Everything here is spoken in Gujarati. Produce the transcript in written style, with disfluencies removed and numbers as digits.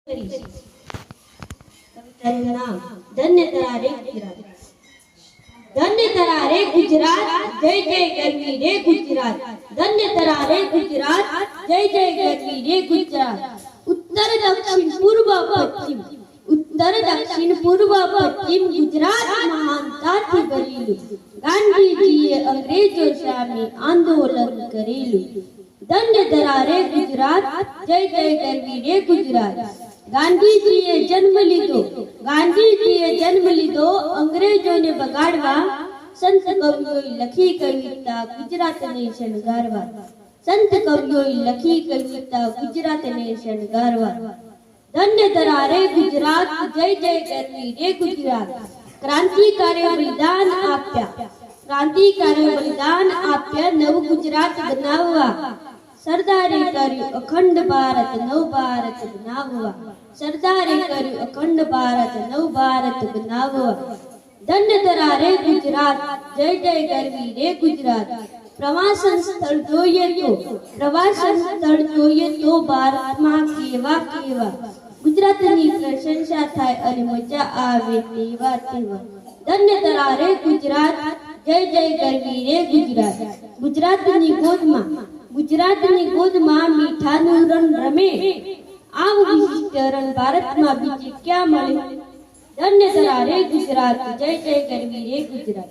કવિતાનું નામ ધન્ય તારા રે ગુજરાત. ધન્ય તારા રે ગુજરાત, જય જય ગરવી રે ગુજરાત. ધન્ય તારા રે ગુજરાત, જય જય ગરવી રે ગુજરાત. ઉત્તર દક્ષિણ પૂર્વ પશ્ચિમ, ઉત્તર દક્ષિણ પૂર્વ પશ્ચિમ ગુજરાત મહાનતાથી ભરેલું. ગાંધીજીએ અંગ્રેજો સામે આંદોલન કરેલું. ધન્ય તારા રે ગુજરાત, જય જય ગરવી રે ગુજરાત. ગાંધીજીએ જન્મ લીધો અંગ્રેજોને બગાડવા. સંત કવિઓએ લખી કવિતા ગુજરાતને શણગારવા. સંત કવિઓએ લખી કવિતા ગુજરાતને શણગારવા. ધન્ય તારા રે ગુજરાત, જય જય ગરવી રે ગુજરાત. ક્રાંતિકારીઓ બલિદાન આપ્યા નવ ગુજરાત બનાવવા. સરદારે કર્યું અખંડ ભારત નવ ભારત બનાવવા. સરદારે કર્યું અખંડ ભારત નવ ભારત બનાવવા. ધન્ય તારા રે ગુજરાત, જય જય ગરવી રે ગુજરાત. પ્રવાસન સ્થળ જોઈએ તો ભારતમાં કેવા કેવા. ગુજરાતની પ્રશંસા થાય અને મજા આવે તેવા તેવા. ધન્ય તારા રે ગુજરાત, જય જય ગરવી રે ગુજરાત. ગુજરાતની ગોદમાં મીઠાનું રણ રમે. આવું વિશિષ્ટ રણ ભારતમાં બીજે ક્યાં મળે. ધન્ય તારા રે ગુજરાત, જય જય ગરવી રે ગુજરાત.